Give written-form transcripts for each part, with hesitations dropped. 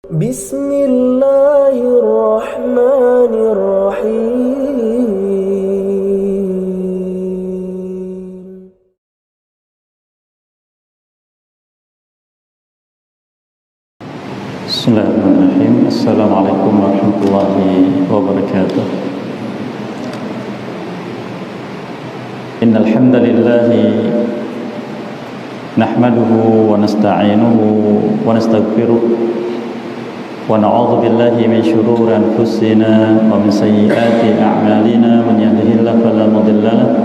Bismillahirrahmanirrahim. Bismillahirrahmanirrahim. Assalamualaikum warahmatullahi wabarakatuh. Innal hamdalillah nahmaduhu wa nasta'inuhu wa nastaghfiruh wa na'udzu billahi min shururi anfusina wa min sayyiati a'malina. Man yahdihillahu fala mudilla lahu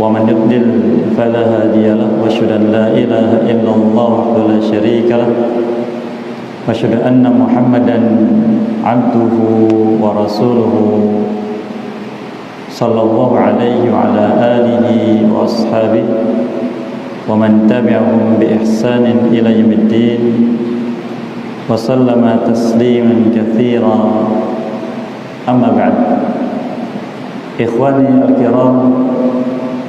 wa man yudlil fala hadiya lahu wa asyhadu an la ilaha illallah wahdahu la syarika lahu wa asyhadu anna Muhammadan abduhu wa rasuluhu sallallahu alaihi wa ala alihi wa ashabihi wa man tabi'ahum bi ihsanin ila yaumiddin wa sallama tasliman katsiran. Amma ba'd. Ikhwani al-kiram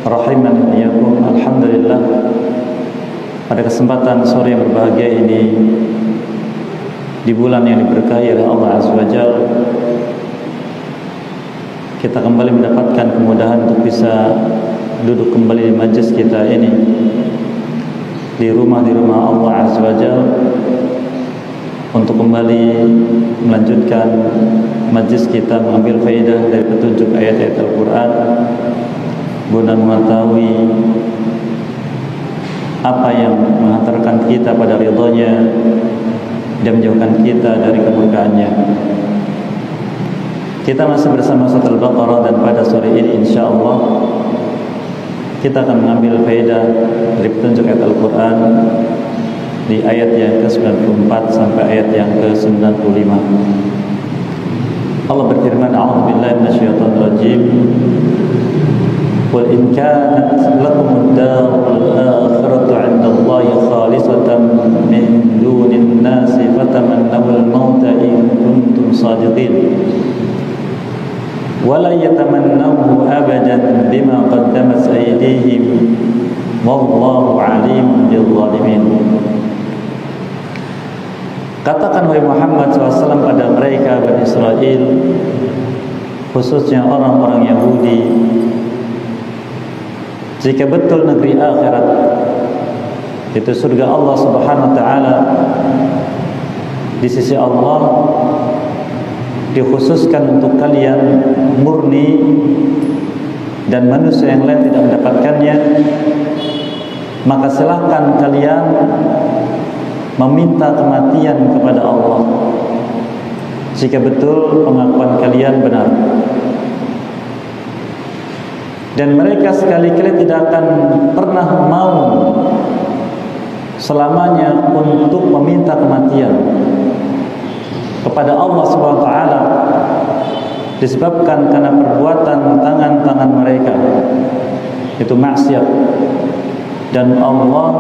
rahimani wa iyyakum. Alhamdulillah, pada kesempatan sore yang berbahagia ini, di bulan yang diberkahi oleh Allah Azza wa Jalla, kita kembali mendapatkan kemudahan untuk bisa duduk kembali di majlis kita ini, di rumah Allah Azza wa Jalla, untuk kembali melanjutkan majlis kita, mengambil faedah dari petunjuk ayat-ayat Al-Quran, guna mengetahui apa yang menghantarkan kita pada ridhonya dan menjauhkan kita dari kemurkaannya. Kita masih bersama Surat Al-Baqarah, dan pada sore ini insyaallah kita akan mengambil faedah dari petunjuk ayat Al-Quran di ayat yang ke-94 sampai ayat yang ke-95. Allah berfirman, a'udzubillahi minasyaitonir rajim. Qul in kanat lakumud darul akhiratu 'indallahi khalisatan min dunin nasi fatamannawul mauta in kuntum shadiqin wala yatamannawhu abadan bima qaddamat aydihim wallahu 'alimun bil zalimin. Katakan wahai Muhammad SAW pada mereka Bani Israel, khususnya orang-orang Yahudi, jika betul negeri akhirat itu surga Allah Subhanahu wa taala di sisi Allah dikhususkan untuk kalian murni dan manusia yang lain tidak mendapatkannya, maka silahkan kalian meminta kematian kepada Allah jika betul pengakuan kalian benar. Dan mereka sekali-kali tidak akan pernah mau selamanya untuk meminta kematian kepada Allah Subhanahu wa taala, disebabkan karena perbuatan tangan-tangan mereka itu maksiat, dan Allah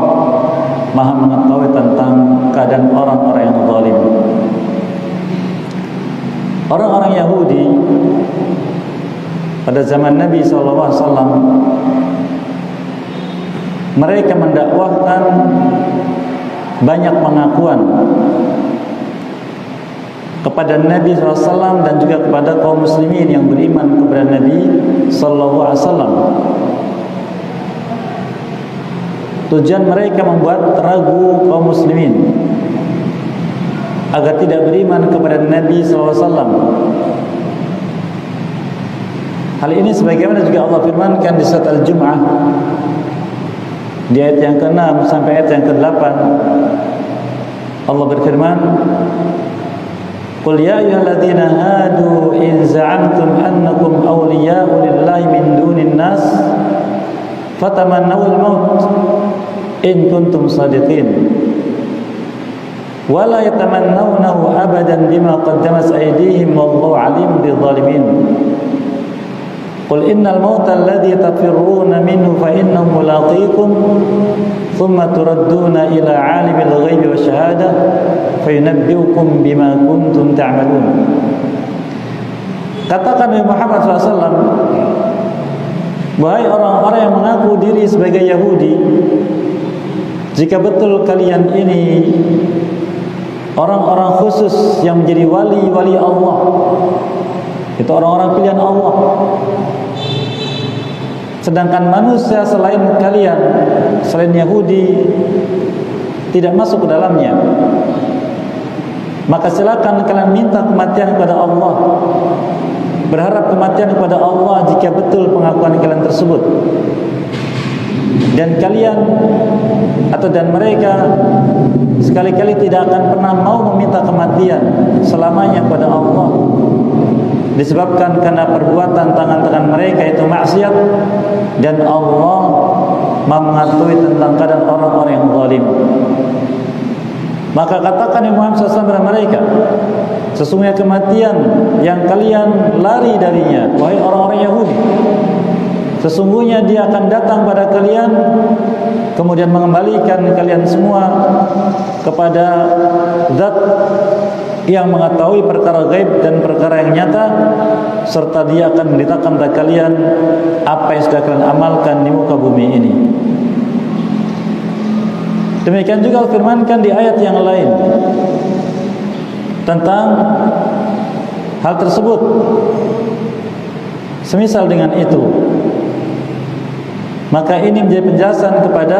Maha mengetahui tentang keadaan orang-orang yang zalim. Orang-orang Yahudi pada zaman Nabi SAW, mereka mendakwahkan banyak pengakuan kepada Nabi SAW dan juga kepada kaum muslimin yang beriman kepada Nabi SAW. Tujuan mereka membuat ragu kaum muslimin agar tidak beriman kepada Nabi SAW. Hal ini sebagaimana juga Allah firmankan di surat Al-Jum'ah di ayat yang ke-6 sampai ayat yang ke-8. Allah berfirman, Qul ya ayyuhalladzina hadu in za'amtum annakum awliya'u lillahi min dunin nas fatamannawul maut in kuntum shadiqin wala yatamannawnahu abadan bima qaddamat aydihim wallahu alimun bil zalimin. Qul innal mauta alladhi tafirruna minhu fa innahu mulaqikum thumma turadduna ila 'alimil ghaibi wasyahadah fayunabbi'ukum bima kuntum ta'malun. Katakan wahai Muhammad SAW, wahai orang-orang yang mengaku diri sebagai Yahudi, jika betul kalian ini orang-orang khusus yang menjadi wali-wali Allah. Itu orang-orang pilihan Allah. Sedangkan manusia selain kalian, selain Yahudi, tidak masuk ke dalamnya. Maka silakan kalian minta kematian kepada Allah, berharap kematian kepada Allah jika betul pengakuan kalian tersebut. Dan kalian dan mereka sekali-kali tidak akan pernah mau meminta kematian selamanya kepada Allah, disebabkan karena perbuatan tangan-tangan mereka itu maksiat, dan Allah mengetahui tentang keadaan orang-orang yang zalim. Maka katakan Muhammad SAW kepada mereka, sesungguhnya kematian yang kalian lari darinya, wahai orang-orang Yahudi, sesungguhnya dia akan datang pada kalian, kemudian mengembalikan kalian semua kepada Zat yang mengetahui perkara gaib dan perkara yang nyata, serta dia akan memberitakan kepada kalian apa yang sudah kalian amalkan di muka bumi ini. Demikian juga firmankan di ayat yang lain tentang hal tersebut. Semisal dengan itu, maka ini menjadi penjelasan kepada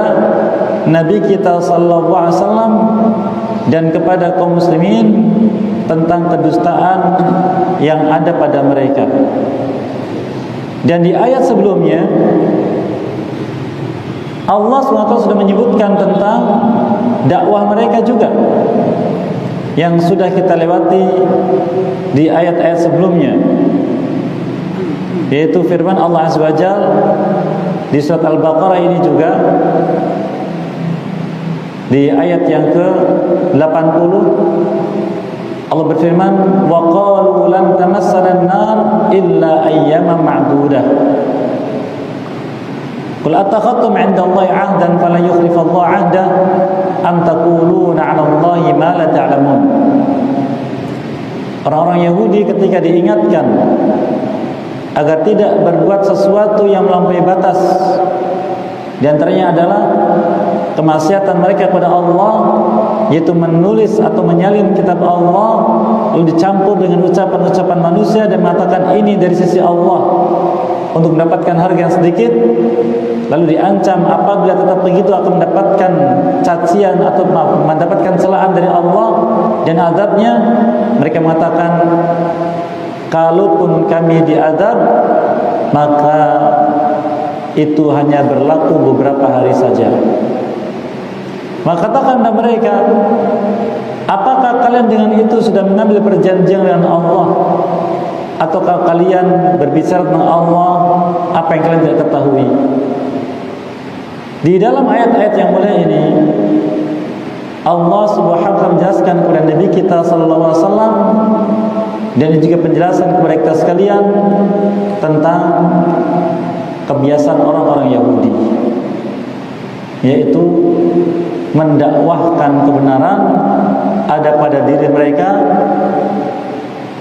Nabi kita sallallahu alaihi wasallam dan kepada kaum muslimin tentang kedustaan yang ada pada mereka. Dan di ayat sebelumnya Allah SWT sudah menyebutkan tentang dakwah mereka juga, yang sudah kita lewati di ayat-ayat sebelumnya, yaitu firman Allah Azza wa Jalla di surat Al-Baqarah ini juga, di ayat yang ke-80 Allah berfirman, wa qalu lan tamassana an-nar illa ayyaman ma'dudah. Qul attakhadtum 'inda Allahi 'ahdan falan yukhlifa Allahu 'ahdah am taquluna 'ala Allahi ma la ta'lamun. Orang-orang Yahudi ketika diingatkan agar tidak berbuat sesuatu yang melampaui batas, di antaranya adalah kemaksiatan mereka kepada Allah, yaitu menulis atau menyalin kitab Allah lalu dicampur dengan ucapan-ucapan manusia dan mengatakan ini dari sisi Allah untuk mendapatkan harga yang sedikit, lalu diancam apabila tetap begitu akan mendapatkan cacian atau mendapatkan celaan dari Allah dan azabnya. Mereka mengatakan, kalaupun kami diazab, maka itu hanya berlaku beberapa hari saja. Maka katakan kepada mereka, apakah kalian dengan itu sudah mengambil perjanjian dengan Allah, ataukah kalian berbicara tentang Allah apa yang kalian tidak ketahui? Di dalam ayat-ayat yang mulia ini Allah Subhanahu wa taala menjelaskan kepada Nabi kita sallallahu alaihi wasallam dan juga penjelasan kepada kita sekalian tentang kebiasaan orang-orang Yahudi, yaitu mendakwahkan kebenaran ada pada diri mereka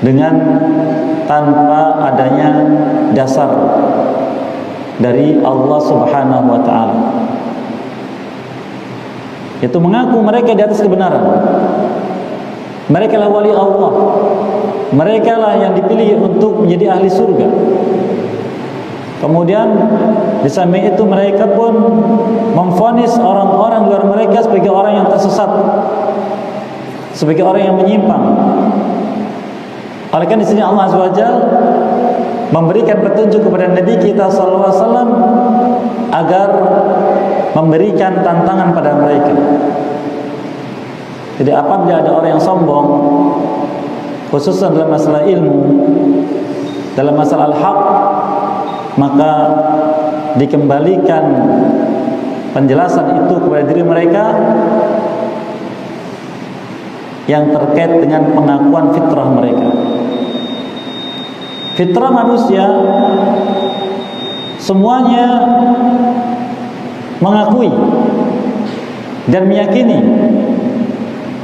dengan tanpa adanya dasar dari Allah Subhanahu wa taala. Itu mengaku mereka di atas kebenaran. Mereka lah wali Allah. Mereka lah yang dipilih untuk menjadi ahli surga. Kemudian di samping itu mereka pun memvonis orang-orang luar mereka sebagai orang yang tersesat, sebagai orang yang menyimpang. Oleh karena di sini Allah Azza wa Jalla memberikan petunjuk kepada Nabi kita sallallahu alaihi wasallam agar memberikan tantangan pada mereka. Jadi apabila ada orang yang sombong, khususnya dalam masalah ilmu, dalam masalah al-haq, maka dikembalikan penjelasan itu kepada diri mereka yang terkait dengan pengakuan fitrah mereka. Fitrah manusia semuanya mengakui dan meyakini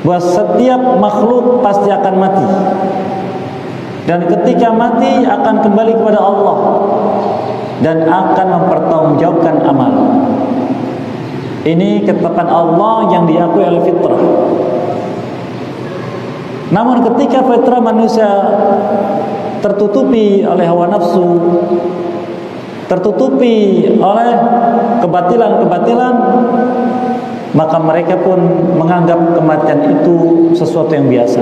bahwa setiap makhluk pasti akan mati, dan ketika mati akan kembali kepada Allah dan akan mempertanggungjawabkan amal. Ini ketetapan Allah yang diakui oleh fitrah. Namun ketika fitrah manusia tertutupi oleh hawa nafsu, tertutupi oleh kebatilan-kebatilan, maka mereka pun menganggap kematian itu sesuatu yang biasa.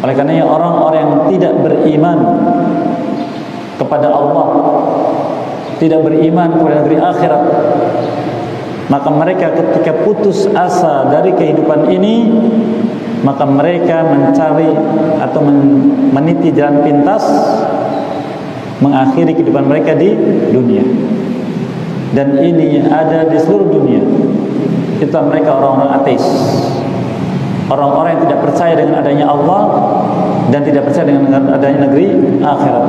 Oleh karenanya orang-orang yang tidak beriman kepada Allah, tidak beriman kepada negeri akhirat, maka mereka ketika putus asa dari kehidupan ini, maka mereka mencari atau meniti jalan pintas mengakhiri kehidupan mereka di dunia. Dan ini ada di seluruh dunia. Itu mereka orang-orang ateis, orang-orang yang tidak percaya dengan adanya Allah dan tidak percaya dengan adanya negeri akhirat.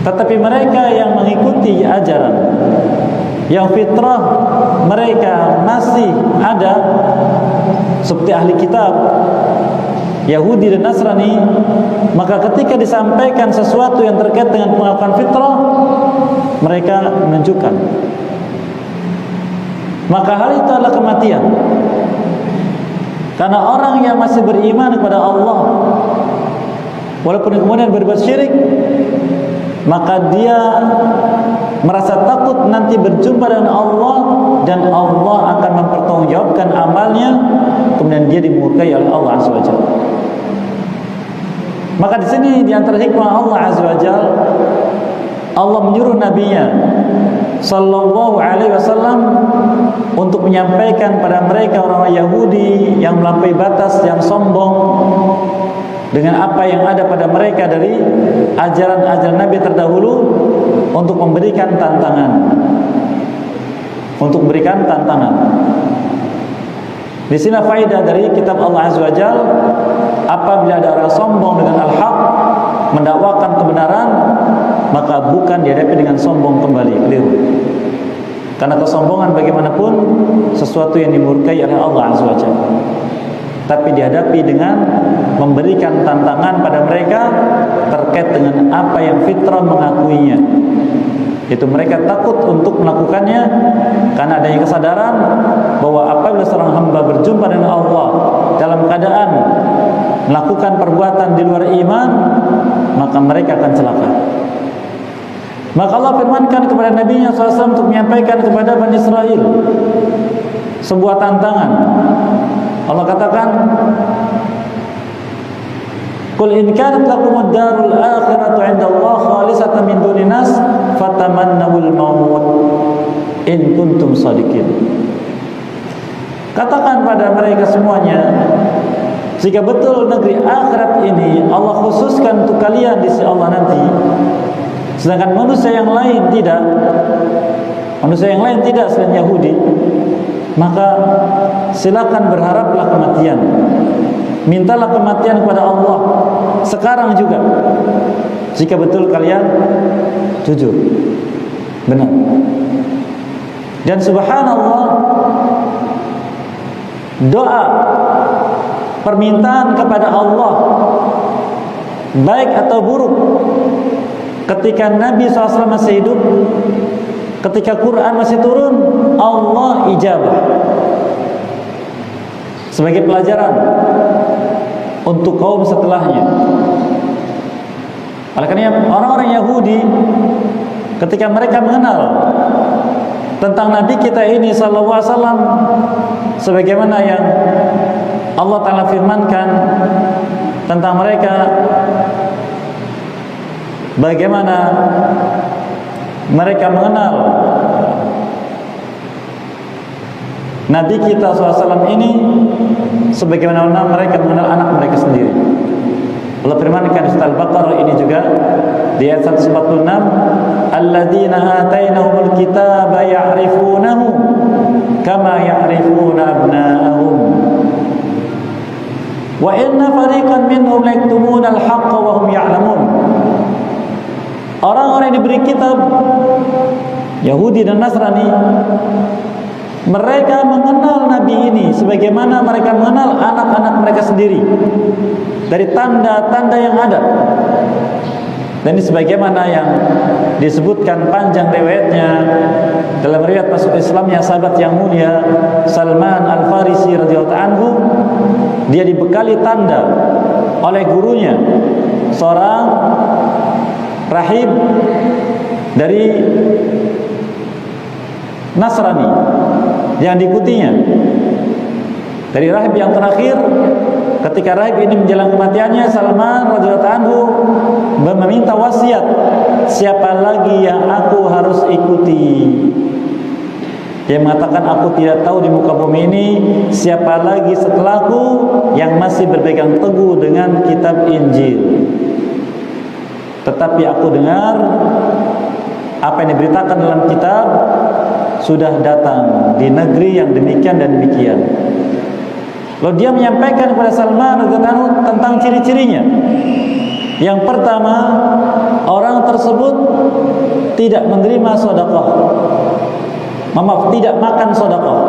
Tetapi mereka yang mengikuti ajaran, yang fitrah mereka masih ada, seperti ahli kitab Yahudi dan Nasrani, maka ketika disampaikan sesuatu yang terkait dengan pengakuan fitrah, mereka menunjukkan, maka hal itu adalah kematian. Karena orang yang masih beriman kepada Allah, walaupun kemudian berbuat syirik, maka dia merasa takut nanti berjumpa dengan Allah, dan Allah akan mempertanggungjawabkan amalnya, kemudian dia dimurkai oleh Allah Azza wa Jalla. Maka di sini di antara hikmah Allah Azza wa Jalla, Allah menyuruh nabinya sallallahu alaihi wasallam untuk menyampaikan pada mereka orang-orang Yahudi yang melampaui batas, yang sombong dengan apa yang ada pada mereka dari ajaran-ajaran Nabi terdahulu, untuk memberikan tantangan, untuk memberikan tantangan. Di sini faedah dari kitab Allah Azza wa Jalla, apabila ada orang sombong dengan al-haq, mendakwakan kebenaran, maka bukan dihadapi dengan sombong kembali, keliru. Karena kesombongan bagaimanapun sesuatu yang dimurkai oleh Allah Azza wa Jalla. Tapi dihadapi dengan memberikan tantangan pada mereka terkait dengan apa yang fitrah mengakuinya. Itu mereka takut untuk melakukannya karena adanya kesadaran bahwa apabila seorang hamba berjumpa dengan Allah dalam keadaan melakukan perbuatan di luar iman, maka mereka akan celaka. Maka Allah firmankan kepada Nabi-Nya SAW untuk menyampaikan kepada Bani Israel sebuah tantangan. Allah katakan, "Qul in kanat lakumud darul akhiratu 'inda Allah khalisatan min dunin nas fatamannawul maut in kuntum shadiqin." Katakan pada mereka semuanya, jika betul negeri akhirat ini Allah khususkan untuk kalian di sisi Allah nanti, sedangkan manusia yang lain tidak, selain Yahudi, maka silakan berharaplah kematian, mintalah kematian kepada Allah sekarang juga, jika betul kalian jujur, benar. Dan subhanallah, doa permintaan kepada Allah, baik atau buruk, ketika Nabi SAW masih hidup, ketika Quran masih turun, Allah ijabah. Sebagai pelajaran untuk kaum setelahnya. Oleh karena orang-orang Yahudi, ketika mereka mengenal tentang Nabi kita ini sallallahu alaihi wasallam, sebagaimana yang Allah Ta'ala firmankan tentang mereka, bagaimana mereka mengenal Nabi kita SAW ini sebagaimana mereka mengenal anak mereka sendiri. Allah firmankan di surah Al-Baqarah ini juga di ayat 146, "Alladzina atainahumul kitaba ya'rifunahu kama ya'rifuna abna'ahum wa inna fariqan minhum yaktumuna al-haqqa wa hum ya'lamun." Orang-orang yang diberi kitab, Yahudi dan Nasrani, mereka mengenal Nabi ini sebagaimana mereka mengenal anak-anak mereka sendiri, dari tanda-tanda yang ada. Dan ini sebagaimana yang disebutkan panjang riwayatnya dalam riwayat masuk Islamnya sahabat yang mulia Salman Al-Farisi radhiyallahu anhu, dia dibekali tanda oleh gurunya, seorang rahib dari Nasrani yang diikutinya. Dari rahib yang terakhir, ketika rahib ini menjelang kematiannya, Salman radhiyallahu anhu meminta wasiat, siapa lagi yang aku harus ikuti? Dia mengatakan, aku tidak tahu di muka bumi ini siapa lagi setelahku yang masih berpegang teguh dengan kitab Injil. Tetapi aku dengar apa yang diberitakan dalam kitab sudah datang di negeri yang demikian dan demikian. Lalu dia menyampaikan kepada Salman radhiyallahu anhu tentang ciri-cirinya. Yang pertama, orang tersebut tidak menerima sedekah. Maaf, tidak makan sedekah.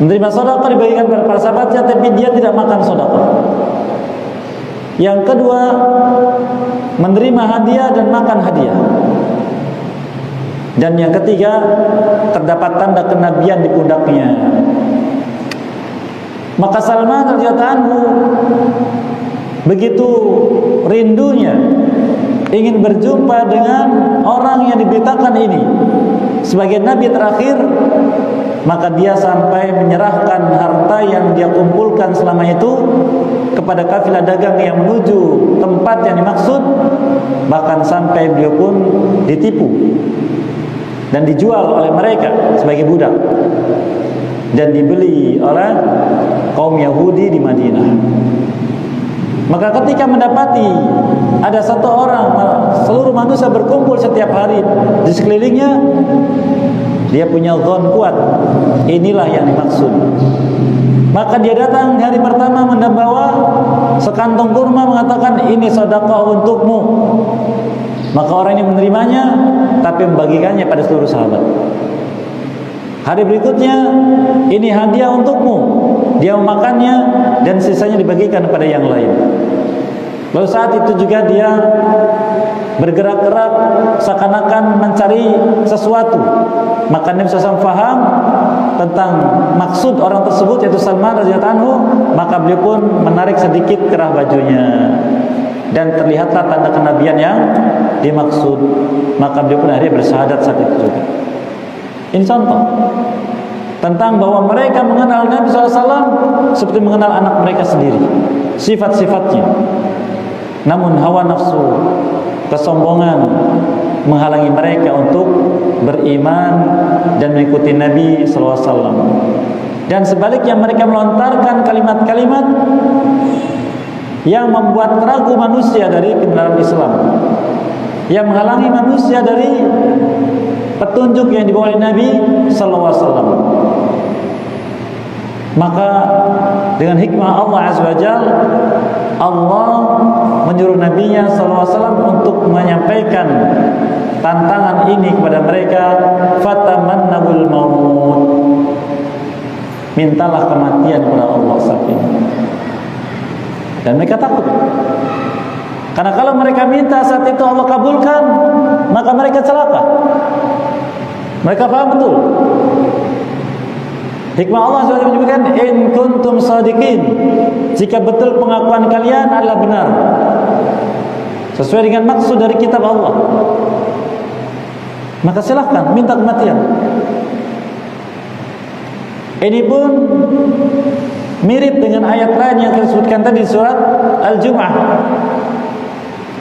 Menerima sedekah dibagikan kepada para sahabatnya, tapi dia tidak makan sedekah. Yang kedua, menerima hadiah dan makan hadiah. Dan yang ketiga, terdapat tanda kenabian di pundaknya. Maka Salman radhiyallahu anhu begitu rindunya ingin berjumpa dengan orang yang diberitakan ini sebagai nabi terakhir, maka dia sampai menyerahkan harta yang dia kumpulkan selama itu kepada kafilah dagang yang menuju tempat yang dimaksud, bahkan sampai beliau pun ditipu dan dijual oleh mereka sebagai budak dan dibeli oleh kaum Yahudi di Madinah. Maka ketika mendapati ada satu orang, seluruh manusia berkumpul setiap hari di sekelilingnya, dia punya zon kuat, inilah yang dimaksud. Maka dia datang di hari pertama membawa sekantong kurma, mengatakan, ini sedekah untukmu. Maka orang ini menerimanya, tapi membagikannya pada seluruh sahabat. Hari berikutnya, ini hadiah untukmu. Dia memakannya dan sisanya dibagikan kepada yang lain. Lalu saat itu juga dia bergerak-gerak seakan-akan mencari sesuatu. Maka Nabi SAW faham tentang maksud orang tersebut, yaitu Salman radhiyallahu anhu. Maka beliau pun menarik sedikit kerah bajunya dan terlihatlah tanda kenabian yang dimaksud. Maka beliau pun akhirnya bersyahadat saat itu juga. Ini contoh tentang bahwa mereka mengenal Nabi SAW seperti mengenal anak mereka sendiri, sifat-sifatnya. Namun hawa nafsu, kesombongan menghalangi mereka untuk beriman dan mengikuti Nabi SAW. Dan sebaliknya mereka melontarkan kalimat-kalimat yang membuat ragu manusia dari kebenaran Islam, yang menghalangi manusia dari petunjuk yang dibawa oleh Nabi SAW. Maka dengan hikmah Allah Azza wa Jalla, Allah menyuruh Nabi-Nya SAW untuk menyampaikan tantangan ini kepada mereka. Fatamannawul maut, mintalah kematian kepada Allah saat ini. Dan mereka takut, karena kalau mereka minta saat itu Allah kabulkan, maka mereka celaka. Mereka paham betul hikmah Allah SWT menyebutkan, in kuntum sadiqin, jika betul pengakuan kalian adalah benar sesuai dengan maksud dari kitab Allah, maka silahkan minta kematian. Ini pun mirip dengan ayat lain yang kita sebutkan tadi di surat Al-Jum'ah.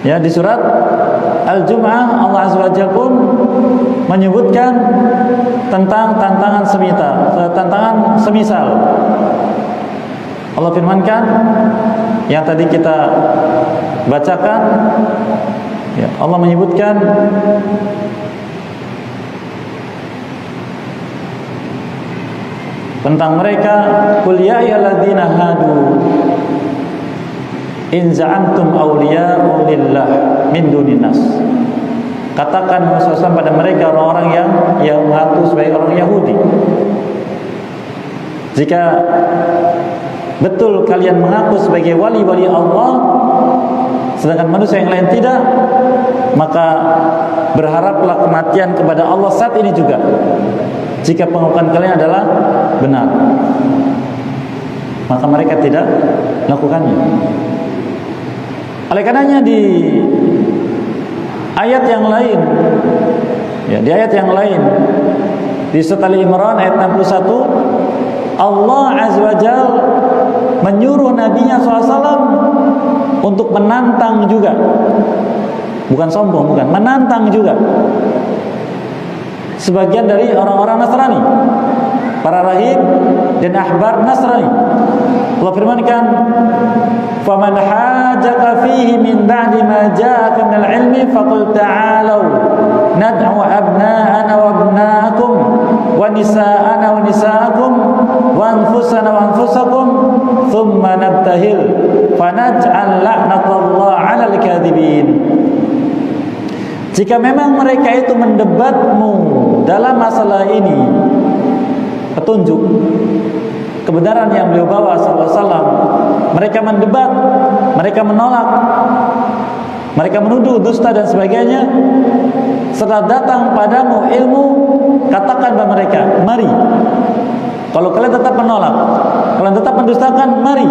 Ya, di surat Al-Jum'ah Allah Azza wa Jalla pun menyebutkan tentang tantangan semisal. Allah firmankan yang tadi kita bacakan, ya, Allah menyebutkan tentang mereka, qul ya ayyuhalladzina hadu in za'antum awliya'u lillah min dunin nas. Katakan Rasulullah pada mereka, orang-orang yang mengaku sebagai orang Yahudi, jika betul kalian mengaku sebagai wali-wali Allah sedangkan manusia yang lain tidak, maka berharaplah kematian kepada Allah saat ini juga, jika pengakuan kalian adalah benar. maka mereka tidak melakukannya. Oleh karenanya di ayat yang lain, ya, di ayat yang lain di surat Al-Imran ayat 61, Allah Azza wa Jalla menyuruh Nabi-Nya SAW untuk menantang juga, bukan sombong, bukan, menantang juga sebagian dari orang-orang Nasrani, para rahib dan ahbar Nasrani. Allah firmankan, "Faman hajaka fihi min ba'di ma ja'aka minal ilmi faqul ta'alu nad'u abna'ana wa abna'akum wa nisa'ana wa nisa'akum wa anfusana wa anfusakum thumma nabtahil fanaj'al la'natallahi 'alal kadhibin." Jika memang mereka itu mendebatmu dalam masalah ini, petunjuk kebenaran yang beliau bawa SAW, mereka mendebat, mereka menolak, mereka menuduh dusta dan sebagainya. Setelah datang padamu ilmu, katakan kepada mereka, mari, kalau kalian tetap menolak, kalian tetap mendustakan, mari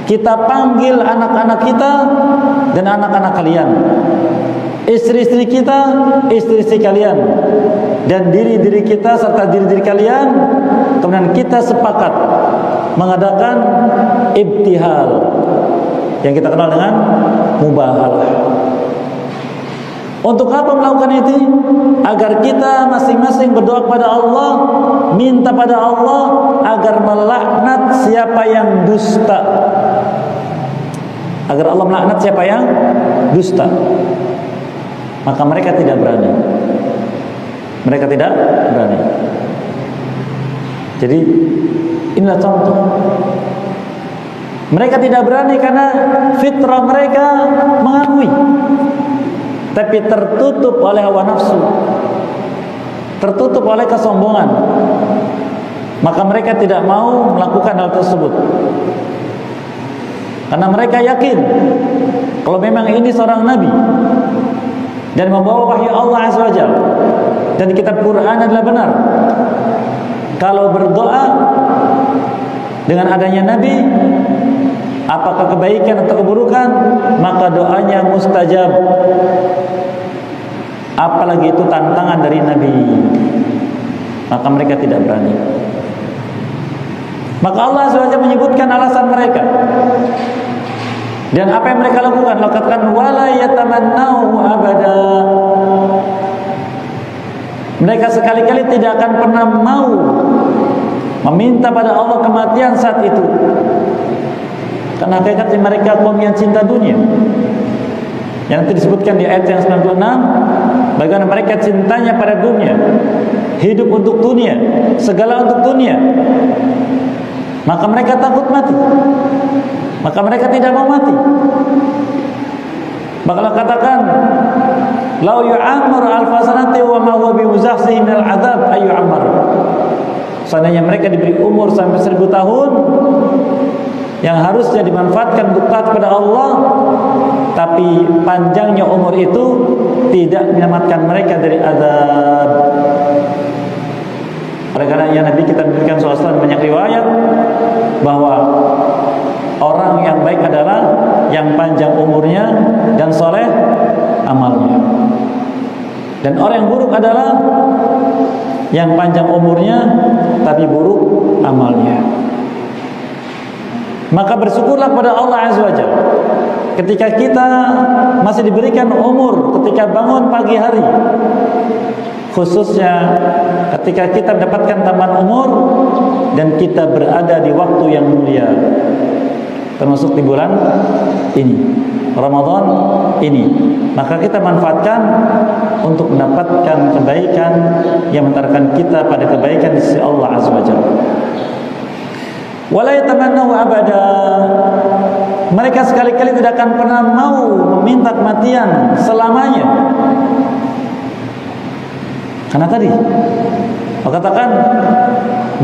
kita panggil anak-anak kita dan anak-anak kalian, istri-istri kita, istri-istri kalian, dan diri-diri kita serta diri-diri kalian. Kemudian kita sepakat mengadakan ibtihal yang kita kenal dengan mubahalah. Untuk apa melakukan itu? Agar kita masing-masing berdoa kepada Allah, minta pada Allah agar melaknat siapa yang dusta. Agar Allah melaknat siapa yang dusta. Maka mereka tidak berani. Mereka tidak berani. Jadi inilah contoh. Mereka tidak berani karena fitrah mereka mengakui, tapi tertutup oleh hawa nafsu, tertutup oleh kesombongan. Maka mereka tidak mau melakukan hal tersebut. Karena mereka yakin kalau memang ini seorang nabi dan membawa wahyu Allah Azza wa Jalla dan kitab Quran adalah benar, kalau berdoa dengan adanya nabi, apakah kebaikan atau keburukan, maka doanya mustajab. Apalagi itu tantangan dari nabi, maka mereka tidak berani. Maka Allah Azza wa Jalla menyebutkan alasan mereka. Dan apa yang mereka lakukan? Lakukan wala yatamannahu abada. Mereka sekali-kali tidak akan pernah mau meminta pada Allah kematian saat itu. Karena hakikatnya mereka kaum yang cinta dunia. Yang nanti disebutkan di ayat yang 96, bagaimana mereka cintanya pada dunia, hidup untuk dunia, segala untuk dunia. Maka mereka takut mati. Maka mereka tidak mau mati. Bakal katakan, "Lau yu'ammar alfasanati wa ma huwa bimuzakhzihi minal 'adzab ay yu'ammar." Seandainya mereka diberi umur sampai 1000 tahun yang harusnya dimanfaatkan untuk taat kepada Allah, tapi panjangnya umur itu tidak menyelamatkan mereka dari azab. Oleh karena Nabi kita memberikan SAW banyak riwayat bahwa orang yang baik adalah yang panjang umurnya dan soleh amalnya. Dan orang yang buruk adalah yang panjang umurnya tapi buruk amalnya. Maka bersyukurlah kepada Allah Azza wa Jalla ketika kita masih diberikan umur, ketika bangun pagi hari, khususnya ketika kita mendapatkan tambahan umur dan kita berada di waktu yang mulia, termasuk di bulan ini, Ramadan ini. Maka kita manfaatkan untuk mendapatkan kebaikan yang mengantarkan kita pada kebaikan di sisi Allah Azza wa Jalla. Wala yatamannahu abada. Mereka sekali-kali tidak akan pernah mau meminta kematian selamanya. Karena tadi Allah katakan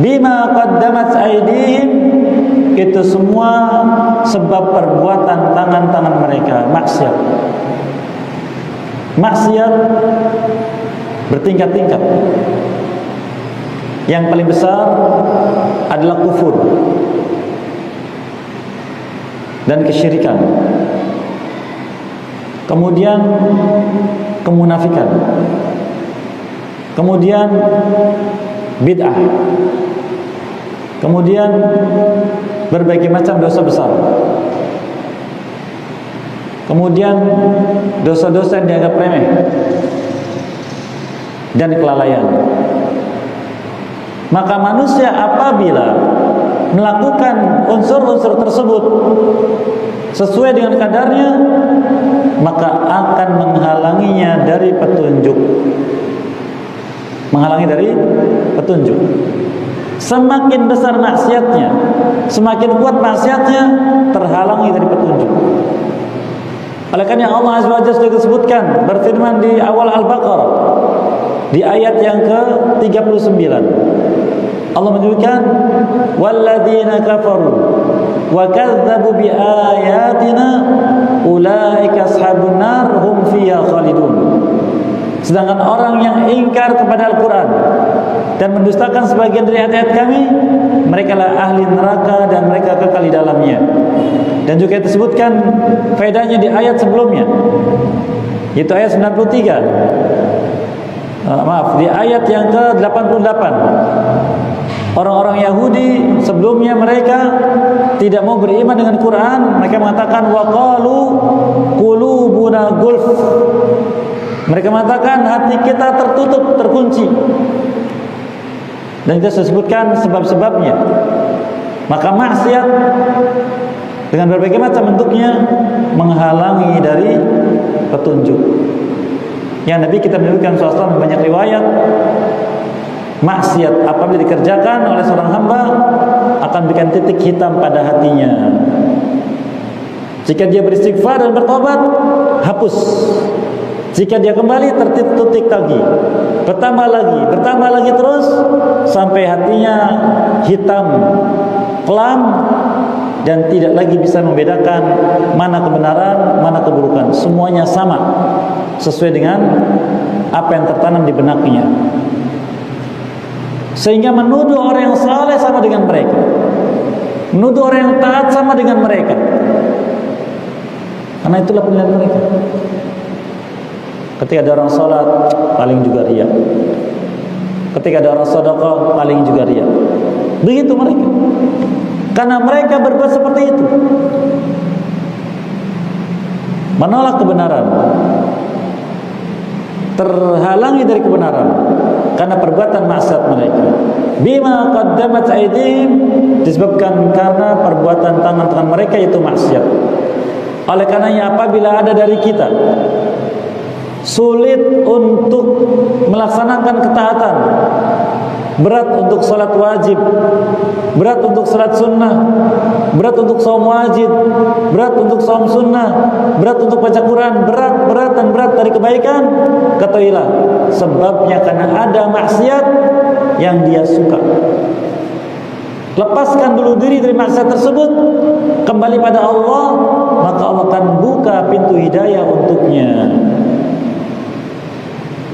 bima qaddamat aydihim, itu semua sebab perbuatan tangan-tangan mereka, maksiat. Maksiat bertingkat-tingkat. Yang paling besar adalah kufur dan kesyirikan. Kemudian kemunafikan. Kemudian bid'ah. Kemudian berbagai macam dosa besar. Kemudian dosa-dosa yang dianggap remeh dan kelalaian. Maka manusia apabila melakukan unsur-unsur tersebut sesuai dengan kadarnya, maka akan menghalanginya dari petunjuk. Menghalangi dari petunjuk. Semakin besar maksiatnya, semakin kuat maksiatnya, terhalangi dari petunjuk. Oleh karena Allah Azza wa Jalla sudah disebutkan berfirman di awal Al-Baqarah di ayat yang ke-39. Allah menyebutkan walladzina kafaru wa kadzdzabu biayatina ulaika ashabun nar hum fiha khalidun. Sedangkan orang yang ingkar kepada Al-Quran dan mendustakan sebagian dari ayat-ayat kami, mereka lah ahli neraka dan mereka kekal di dalamnya. Dan juga disebutkan faedahnya di ayat sebelumnya, yaitu ayat 93. Di ayat yang ke-88. Orang-orang Yahudi sebelumnya mereka tidak mau beriman dengan Quran. Mereka mengatakan waqalu qulubuna gulf. Mereka mengatakan hati kita tertutup, terkunci. Dan kita sebutkan sebab-sebabnya. Maka maksiat dengan berbagai macam bentuknya menghalangi dari petunjuk. Yang Nabi kita menyebutkan SAW banyak riwayat, maksiat apabila dikerjakan oleh seorang hamba akan berikan titik hitam pada hatinya. Jika dia beristighfar dan bertobat, hapus. Jika dia kembali tertitik lagi, bertambah lagi terus sampai hatinya hitam, kelam, dan tidak lagi bisa membedakan mana kebenaran, mana keburukan. Semuanya sama, sesuai dengan apa yang tertanam di benaknya. Sehingga menuduh orang yang saleh sama dengan mereka, menuduh orang yang taat sama dengan mereka. Karena itulah penilaian mereka. Ketika ada orang salat, paling juga riya. Ketika ada orang sedekah, paling juga riya. Begitu mereka. Karena mereka berbuat seperti itu, menolak kebenaran, terhalangi dari kebenaran karena perbuatan maksiat mereka. Bima qaddamat aydihim, disebabkan karena perbuatan tangan-tangan mereka itu maksiat. Oleh karenanya apabila ada dari kita sulit untuk melaksanakan ketaatan, berat untuk salat wajib, berat untuk salat sunnah, berat untuk saum wajib, berat untuk saum sunnah, berat untuk baca Quran, berat dari kebaikan, ketahuilah sebabnya karena ada maksiat yang dia suka. Lepaskan dulu diri dari maksiat tersebut, kembali pada Allah, maka Allah akan buka pintu hidayah untuknya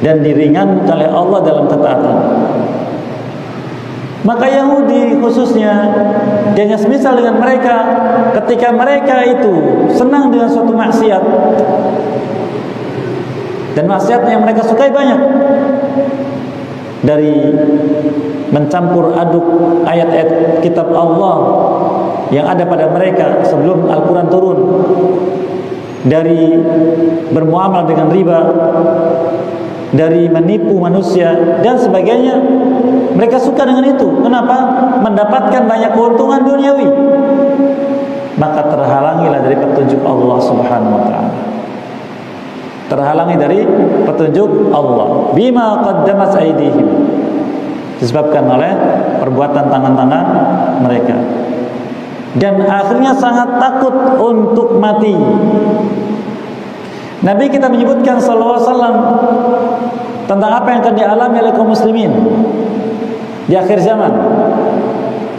dan diringankan oleh Allah dalam ketaatan. Maka Yahudi khususnya, dia hanya semisal dengan mereka ketika mereka itu senang dengan suatu maksiat, dan maksiatnya yang mereka sukai banyak, dari mencampur aduk ayat-ayat kitab Allah yang ada pada mereka sebelum Al-Quran turun, dari bermuamalah dengan riba, dari menipu manusia dan sebagainya. Mereka suka dengan itu. Kenapa? Mendapatkan banyak keuntungan duniawi. Maka terhalangilah dari petunjuk Allah Subhanahu wa ta'ala. Terhalangi dari petunjuk Allah. Bima qaddamat aydihim, disebabkan oleh perbuatan tangan-tangan mereka. Dan akhirnya sangat takut untuk mati. Nabi kita menyebutkan sallallahu alaihi wasallam tentang apa yang akan dialami oleh kaum muslimin di akhir zaman.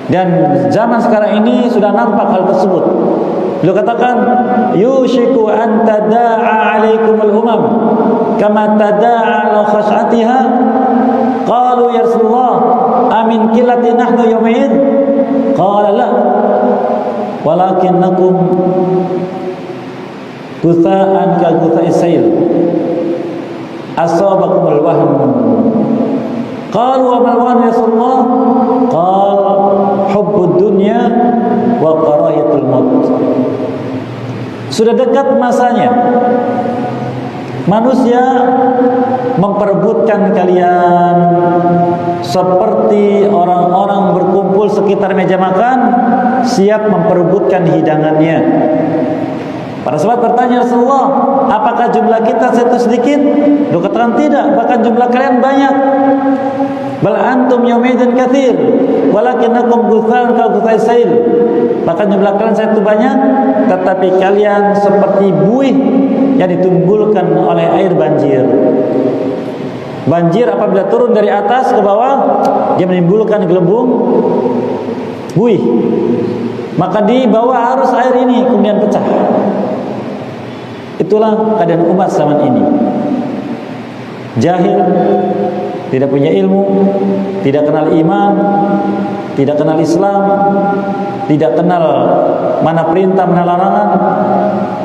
Dan zaman sekarang ini sudah nampak hal tersebut. Beliau katakan, yushiku an tada'a alaikumul umam kama tada'a ala khash'atiha Qalu ya Rasulullah, amin qillati nahnu yawma'id? Qala la, walakinnakum gutha'an ka gutha'is sayl, asabakumul wahm. Qalu wa mal wahm ya Rasulullah? Qal hubbud dunya wa karahiyatul maut. Sudah dekat masanya manusia memperebutkan kalian seperti orang-orang berkumpul sekitar meja makan, siap memperebutkan hidangannya. Para sahabat bertanya, Rasulullah, apakah jumlah kita satu sedikit? Beliau katakan tidak, bahkan jumlah kalian banyak. Bal antum yaumidzin katsir, walakinnakum gutha'un ka gutha'is sayl. Bahkan jumlah kalian satu banyak, tetapi kalian seperti buih yang ditimbulkan oleh air banjir. Banjir apabila turun dari atas ke bawah, dia menimbulkan gelembung buih. Maka di bawah arus air ini kemudian pecah. Itulah keadaan umat zaman ini. Jahil, tidak punya ilmu, tidak kenal iman, tidak kenal Islam, tidak kenal mana perintah, mana larangan,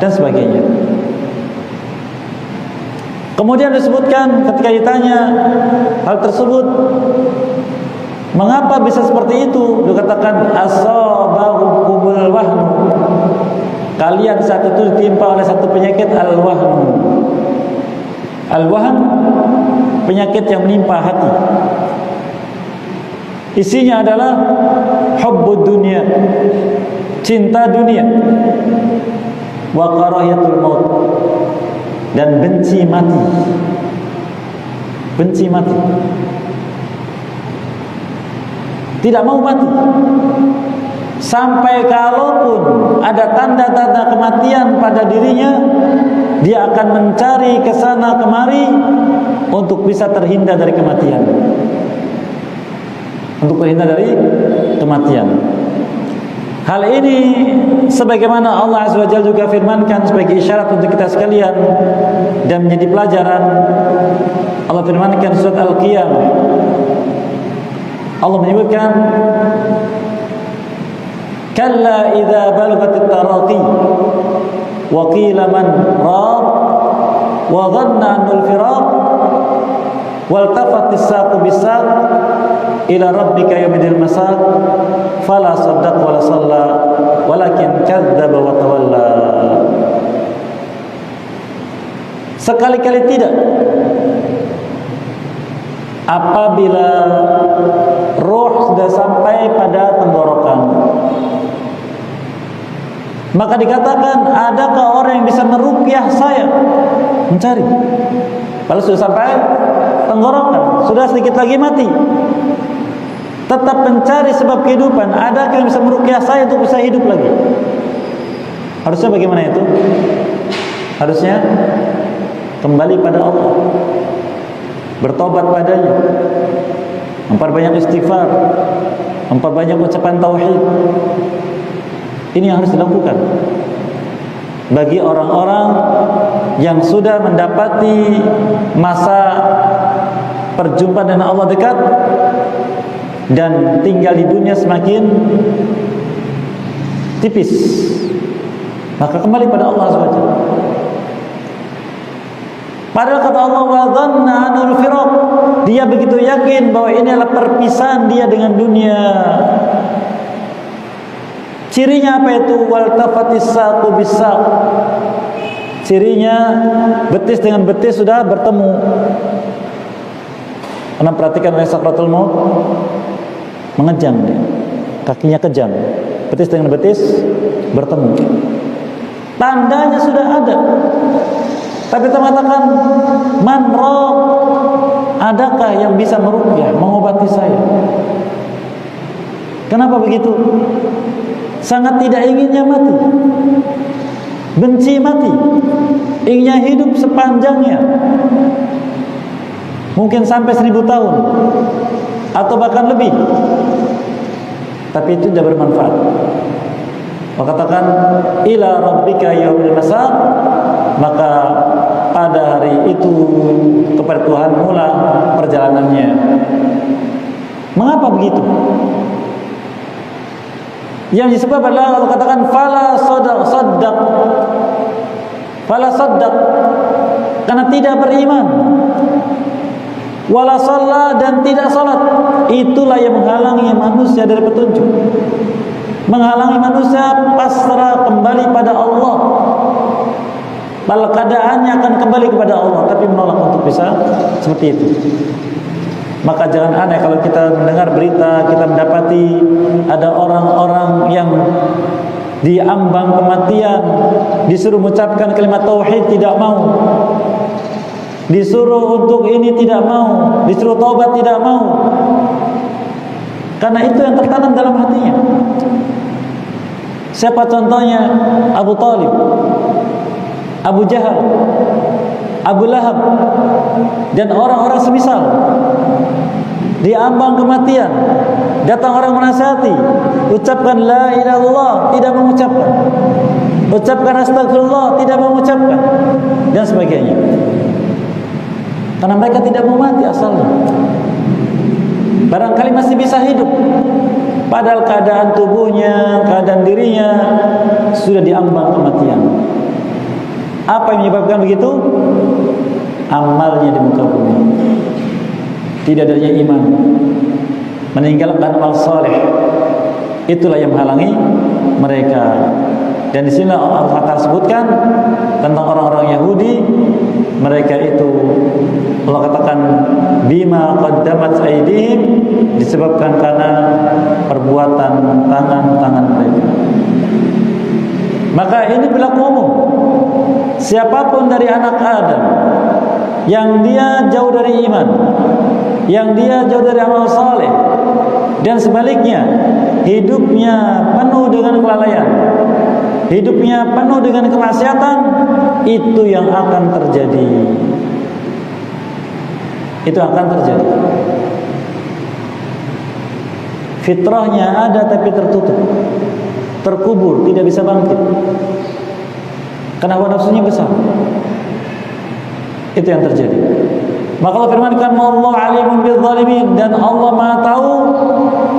dan sebagainya. Kemudian disebutkan ketika ditanya hal tersebut, mengapa bisa seperti itu? Dikatakan asabahukumul wahn. Kalian saat itu ditimpa oleh satu penyakit al-wahn. Al-wahn, penyakit yang menimpa hati. Isinya adalah hubbud dunia, cinta dunia, wa karahiyatul maut, dan benci mati. Benci mati. Tidak mau mati. Sampai kalaupun ada tanda-tanda kematian pada dirinya, dia akan mencari ke sana kemari untuk bisa terhindar dari kematian. Untuk terhindar dari kematian. Hal ini sebagaimana Allah Azza wa Jalla juga firmankan sebagai isyarat untuk kita sekalian dan menjadi pelajaran. Allah firmankan surat Al-Qiyamah. Allah menyebutkan, kalla idza balagatit taraqi wa qila man raq wa dhanna anul firaq wal tafatis saqu bisaq ila rabbika yawmidil masaq fala saddaq wa la shalla walakin kadzdzaba wa tawalla. Sekali-kali tidak apabila roh sudah sampai pada tenggorokan, maka dikatakan, adakah orang yang bisa meruqyah saya? Mencari. Kalau sudah sampai tenggorokan, sudah sedikit lagi mati, tetap mencari sebab kehidupan. Adakah yang bisa meruqyah saya untuk bisa hidup lagi? Harusnya bagaimana itu? Harusnya kembali pada Allah, bertobat padanya, memperbanyak istighfar, memperbanyak ucapan tauhid. Ini yang harus dilakukan bagi orang-orang yang sudah mendapati masa perjumpaan dengan Allah dekat dan tinggal di dunia semakin tipis. Maka kembali pada Allah SWT. Padahal kata Allah, wa dhanna anul firaq, dia begitu yakin bahwa ini adalah perpisahan dia dengan dunia. Cirinya apa itu? Wal tafatis saqu bisaq. Cirinya betis dengan betis sudah bertemu. Anda perhatikan oleh sakratul maut, mengejang dia, kakinya kejang. Betis dengan betis bertemu. Tandanya sudah ada. Tapi kita mengatakan, man raq, adakah yang bisa meruqyah, mengobati saya? Kenapa begitu? Sangat tidak inginnya mati, benci mati, inginnya hidup sepanjangnya, mungkin sampai 1000 tahun atau bahkan lebih. Tapi itu tidak bermanfaat. Maka katakan ila rabbika yaumil masaq, maka pada hari itu kepada Tuhan mula perjalanannya. Mengapa begitu? Yang disebab adalah Allah katakan fala saddaq karena tidak beriman, wala shalla dan tidak salat. Itulah yang menghalangi manusia dari petunjuk, menghalangi manusia pasrah kembali pada Allah. Bal keadaannya akan kembali kepada Allah, tapi menolak untuk bisa seperti itu. Maka jangan aneh kalau kita mendengar berita, kita mendapati ada orang-orang yang di ambang kematian, disuruh mengucapkan kalimat tauhid tidak mau, disuruh untuk ini tidak mau, disuruh taubat tidak mau, karena itu yang tertanam dalam hatinya. Siapa contohnya? Abu Talib, Abu Jahal, Abu Lahab, dan orang-orang semisal. Di ambang kematian, datang orang menasihati, ucapkan la ilaha illallah, tidak mengucapkan, ucapkan astagfirullah, tidak mengucapkan, dan sebagainya. Karena mereka tidak mau mati asalnya. Barangkali masih bisa hidup, padahal keadaan tubuhnya, keadaan dirinya sudah di ambang kematian. Apa yang menyebabkan begitu? Amalnya di muka bumi, tidak adanya iman, meninggalkan amal saleh. Itulah yang menghalangi mereka. Dan di sini Allah Ta'ala sebutkan tentang orang-orang Yahudi. Mereka itu Allah katakan bima qaddamat aydihim, disebabkan karena perbuatan tangan-tangan mereka. Maka ini berlaku umum. Siapapun dari anak Adam yang dia jauh dari iman, yang dia jauh dari amal saleh, dan sebaliknya hidupnya penuh dengan kelalaian, hidupnya penuh dengan kemaksiatan, itu yang akan terjadi. Itu akan terjadi. Fitrahnya ada tapi tertutup, terkubur, tidak bisa bangkit. Karena hawa nafsunya besar. Itu yang terjadi. Maka Allah firmankan Allah alimun bil zalimin, dan Allah Maha tahu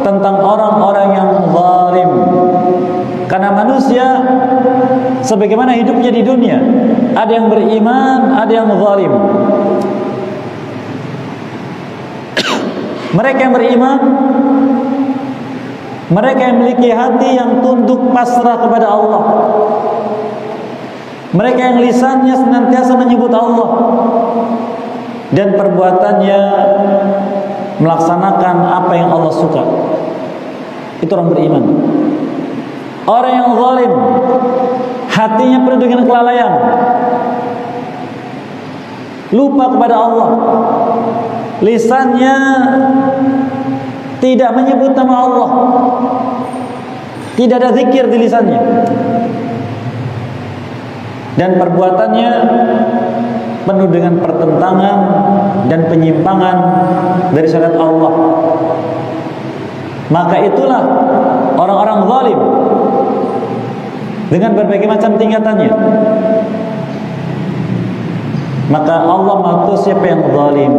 tentang orang-orang yang zalim. Karena manusia sebagaimana hidupnya di dunia, ada yang beriman, ada yang zalim. Mereka yang beriman, mereka yang memiliki hati yang tunduk pasrah kepada Allah. Mereka yang lisannya senantiasa menyebut Allah, dan perbuatannya melaksanakan apa yang Allah suka. Itu orang beriman. Orang yang zalim, hatinya penuh dengan kelalaian, lupa kepada Allah, lisannya tidak menyebut nama Allah, tidak ada zikir di lisannya, dan perbuatannya penuh dengan pertentangan dan penyimpangan dari syariat Allah. Maka itulah orang-orang zalim dengan berbagai macam tingkatannya. Maka Allah Maha tahu siapa yang zalim.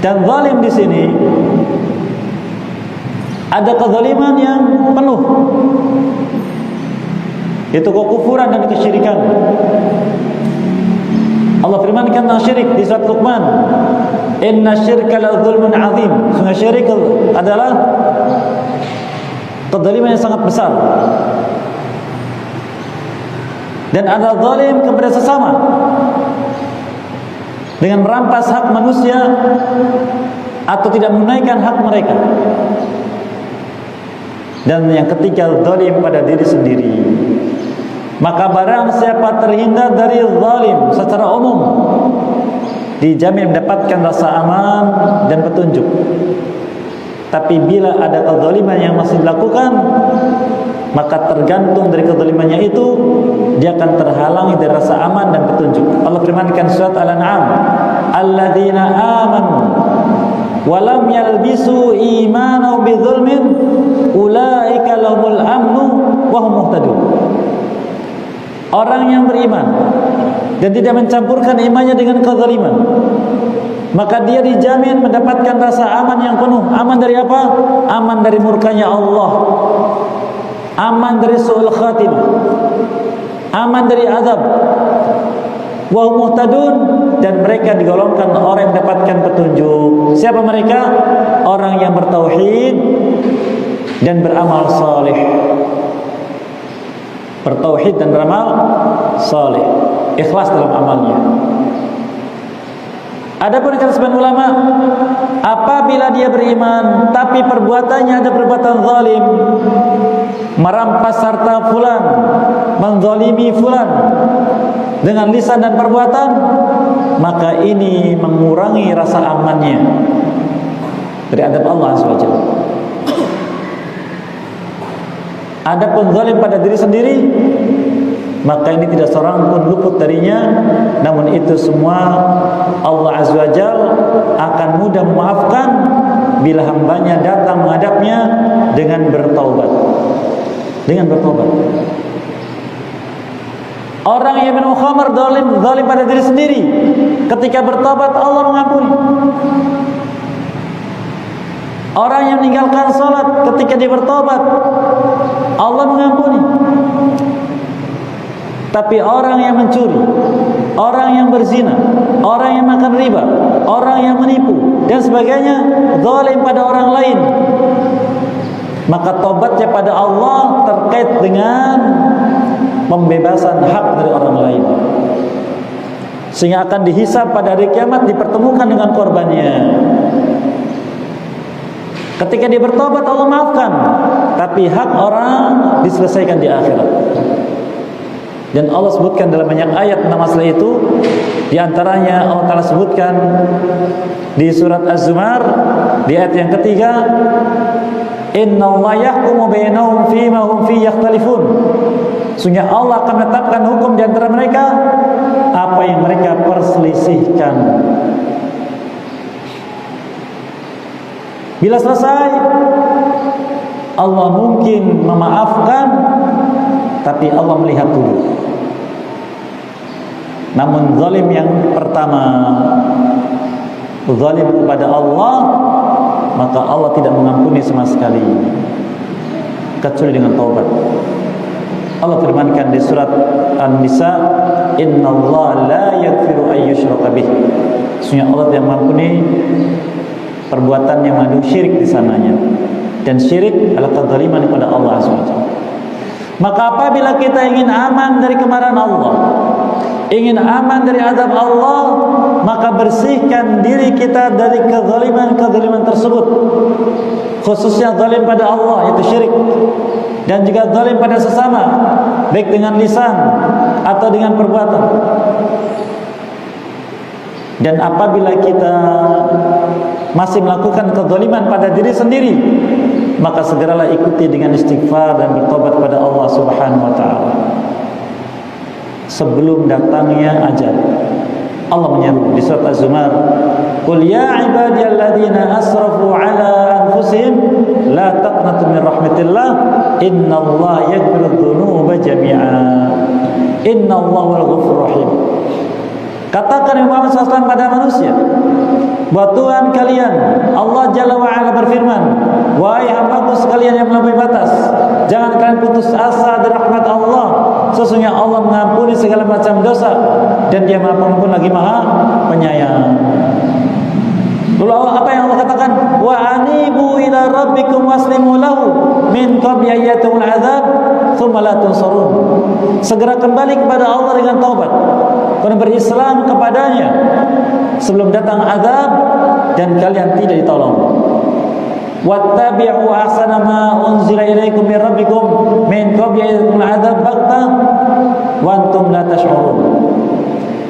Dan zalim di sini ada kezaliman yang penuh, yaitu kekufuran dan kesyirikan. Allah firmankan tentang syirik di surat Luqman, inna syirka la dzulmun azim. Sungguh syirik adalah kezaliman yang sangat besar. Dan ada zalim kepada sesama dengan merampas hak manusia atau tidak menunaikan hak mereka. Dan yang ketiga, zalim pada diri sendiri. Maka barang siapa terhindar dari zalim secara umum, dijamin mendapatkan rasa aman dan petunjuk. Tapi bila ada kezaliman yang masih dilakukan, maka tergantung dari kezalimannya itu, dia akan terhalangi dari rasa aman dan petunjuk. Allah firmankan surat Al-An'am, alladzina amanu wa lam yalbisu imanahum bidzulmin ulaika lahumul amnu wa hum muhtadun. orang yang beriman dan tidak mencampurkan imannya dengan kezaliman, maka dia dijamin mendapatkan rasa aman yang penuh. Aman dari apa? Aman dari murkanya Allah, aman dari su'ul khatimah, aman dari azab. Wa muhtadun, dan mereka digolongkan orang yang mendapatkan petunjuk. Siapa mereka? Orang yang bertauhid dan beramal saleh. Bertauhid dan beramal saleh, ikhlas dalam amalnya. Adapun kata sebagian ulama, apabila dia beriman tapi perbuatannya ada perbuatan zalim, merampas harta fulan, menzalimi fulan dengan lisan dan perbuatan, maka ini mengurangi rasa amannya dari adab Allah Azza wa Jalla. Adapun zalim pada diri sendiri, maka ini tidak seorang pun luput darinya. Namun itu semua Allah Azza wa Jalla akan mudah memaafkan bila hambanya datang menghadapnya dengan bertaubat. Dengan bertaubat. Orang yang minum khamar zalim pada diri sendiri, ketika bertobat Allah mengampuni. Orang yang meninggalkan salat ketika dia bertobat Allah mengampuni. Tapi orang yang mencuri, orang yang berzina, orang yang makan riba, orang yang menipu dan sebagainya, zalim pada orang lain, maka tobatnya pada Allah terkait dengan pembebasan hak dari orang lain, sehingga akan dihisab pada hari kiamat, dipertemukan dengan korbannya. Ketika dia bertobat Allah maafkan, tapi hak orang diselesaikan di akhirat. Dan Allah sebutkan dalam banyak ayat tentang masalah itu. Di antaranya Allah Ta'ala sebutkan di surat Az-Zumar di ayat yang ketiga, Innallaha yahkumu bainahum fima hum fihi yakhtalifun. Sungguh Allah akan menetapkan hukum di antara mereka apa yang mereka perselisihkan. Bila selesai, Allah mungkin memaafkan, tapi Allah melihat dulu. Namun zalim yang pertama, zalim kepada Allah, maka Allah tidak mengampuni sama sekali kecuali dengan taubat. Allah firmankan di surat An-Nisa, Innallaha la yaghfiru ay yushraka bih. Sesungguhnya Allah tidak mengampuni perbuatan yang mengandung syirik di sananya, dan syirik adalah kezaliman kepada Allah SWT. Maka apabila kita ingin aman dari kemarahan Allah, ingin aman dari azab Allah, maka bersihkan diri kita dari kezaliman-kezaliman tersebut, khususnya zalim pada Allah, yaitu syirik, dan juga zalim pada sesama, baik dengan lisan atau dengan perbuatan. Dan apabila kita masih melakukan kezaliman pada diri sendiri, maka segeralah ikuti dengan istighfar dan bertobat kepada Allah Subhanahu wa taala sebelum datangnya ajal. Allah menyeru di surat Az-Zumar, "Qul ya ibadiyalladzina asrafu ala anfusihim la taqnatu min rahmatillah innallaha yaghfiru dzunuba jami'a innallaha huwal ghafurur rahim." Katakan Muhammad SAW pada manusia, bahwa Tuhan kalian Allah Jalla wa'ala berfirman, wahai hambaku sekalian yang melampaui batas, jangan kalian putus asa dari rahmat Allah. Sesungguhnya Allah mengampuni segala macam dosa, dan Dia Maha Pengampun lagi Maha Penyayang. Lalu apa yang Allah katakan? Wa anibu ila rabbikum waslimu lahu min qabli ayyatumul azab thumma la tunsarun. Segera kembali kepada Allah dengan taubat, dan berislam kepadanya sebelum datang azab dan kalian tidak ditolong. Wattabi'u ahsana ma unzila ilaikum min rabbikum min qabli ayyatumul azab baghtah wa antum la tash'urun.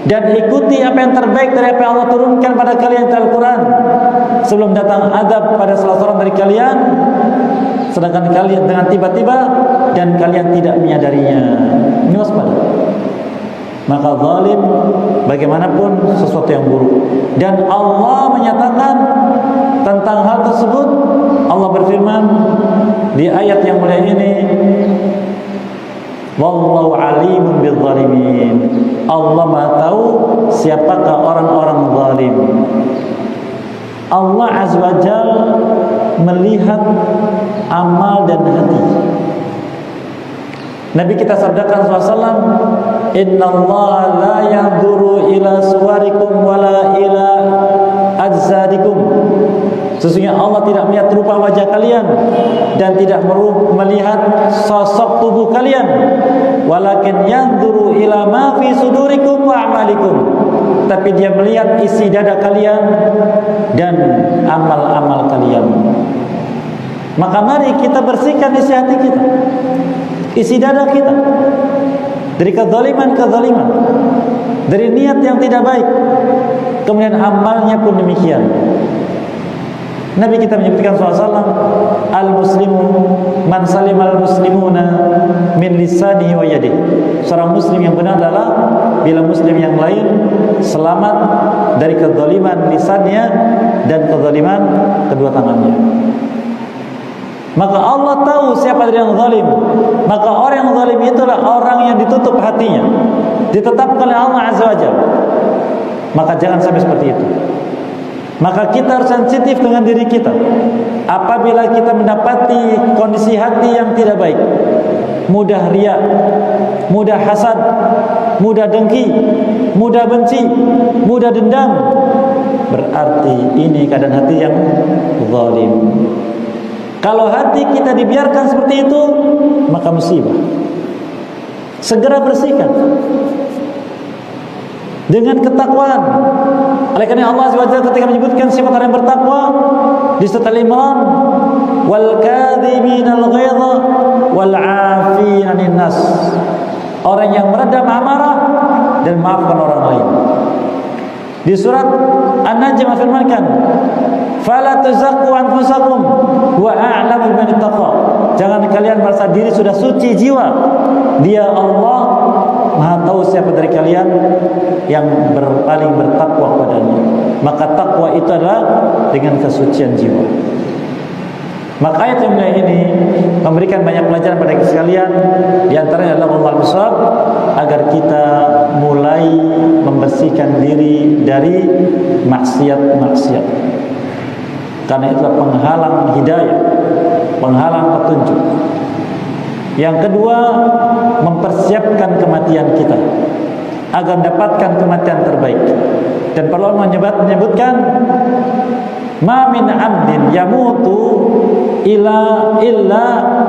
Dan ikuti apa yang terbaik dari apa yang Allah turunkan pada kalian dari Al-Quran sebelum datang azab pada salah seorang dari kalian, sedangkan kalian dengan tiba-tiba dan kalian tidak menyadarinya. Ini waspada. Maka zalim bagaimanapun sesuatu yang buruk, dan Allah menyatakan tentang hal tersebut. Allah berfirman di ayat yang mulia ini, Wallahu alimun bidzalimin. Allah Maha tahu siapakah orang-orang zalim. Allah Azza wa Jalla melihat amal dan hati. Nabi kita sabdakan SAW, innallaha la yanzuru ila suwarikum wala ila ajsadikum. Sesungguhnya Allah tidak melihat rupa wajah kalian dan tidak melihat sosok tubuh kalian, walakin yanzuru ila ma fi sudurikum wa a'malikum. Tapi dia melihat isi dada kalian dan amal-amal kalian. Maka mari kita bersihkan isi hati kita, isi dada kita dari kezaliman, dari niat yang tidak baik. Kemudian amalnya pun demikian. Nabi kita menyebutkan SAW, al-muslimu man salimal muslimuna min lisanihi wa yadihi. Seorang muslim yang benar adalah bila muslim yang lain selamat dari kezaliman lisannya dan kezaliman kedua tangannya. Maka Allah tahu siapa yang zalim. Maka orang yang zalim itulah orang yang ditutup hatinya, ditetapkan oleh Allah Azza wa Jalla. Maka jangan sampai seperti itu. Maka kita harus sensitif dengan diri kita. Apabila kita mendapati kondisi hati yang tidak baik, mudah riya, mudah hasad, mudah dengki, mudah benci, mudah dendam, berarti ini keadaan hati yang zalim. Kalau hati kita dibiarkan seperti itu, maka musibah. Segera bersihkan dengan ketakwaan. Oleh karena Allah SWT ketika menyebutkan sifat orang yang bertakwa di surat Al-Imran, wal kadhiminal ghaidha wal 'afina 'anil nas. Orang yang meredam amarah dan maafkan orang lain. Di surat An-Najm firmankan, fala tuzakku anfusakum wa a'lamu biman ittaqa. Jangan kalian merasa diri sudah suci jiwa. Dia Allah Maha tahu siapa dari kalian yang paling bertakwa kepadanya. Maka takwa itu adalah dengan kesucian jiwa. Maka ayat yang mulia ini memberikan banyak pelajaran pada kita sekalian. Di antaranya adalah Allah besar agar kita mulai membersihkan diri dari maksiat-maksiat. Karena itulah penghalang hidayah, penghalang petunjuk. Yang kedua, mempersiapkan kematian kita agar mendapatkan kematian terbaik. Dan para ulama menyebutkan, ma min 'abdin yamutu illa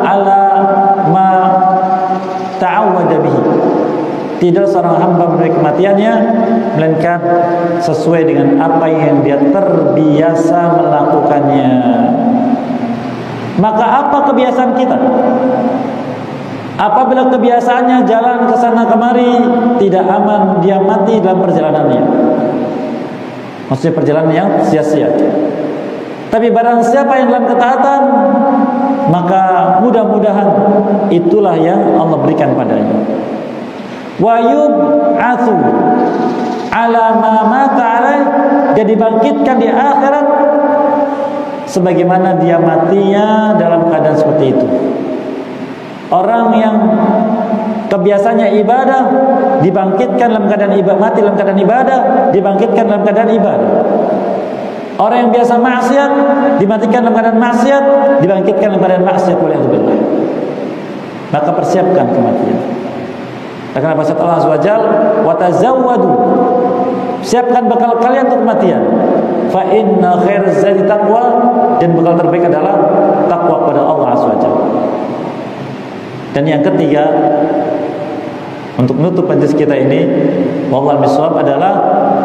ala ma ta'awwada bihi. Tidak seorang hamba menerima kematiannya melainkan sesuai dengan apa yang dia terbiasa melakukannya. Maka apa kebiasaan kita? Apabila kebiasaannya jalan ke sana kemari tidak aman, dia mati dalam perjalanannya. Maksudnya perjalanan yang sia-sia. Tapi barang siapa yang dalam ketaatan, maka mudah-mudahan itulah yang Allah berikan padanya. Wa yub'atsu 'ala ma mata 'alaihi, dia dibangkitkan di akhirat sebagaimana dia matinya dalam keadaan seperti itu. Orang yang kebiasaannya ibadah dibangkitkan dalam keadaan ibadah, mati dalam keadaan ibadah, dibangkitkan dalam keadaan ibadah. Orang yang biasa maksiat dimatikan dalam keadaan maksiat, dibangkitkan dalam keadaan maksiat oleh Allah. Maka persiapkan kematian. Karena bahasa Allah Azza wa Jalla, wa tazawwadu, siapkan bekal kalian untuk kematian. Fa inna khairaz zadi taqwa, dan bekal terbaik adalah takwa kepada Allah Azza wa Jalla. Dan yang ketiga, untuk menutup majelis kita ini, wallahu a'lam, adalah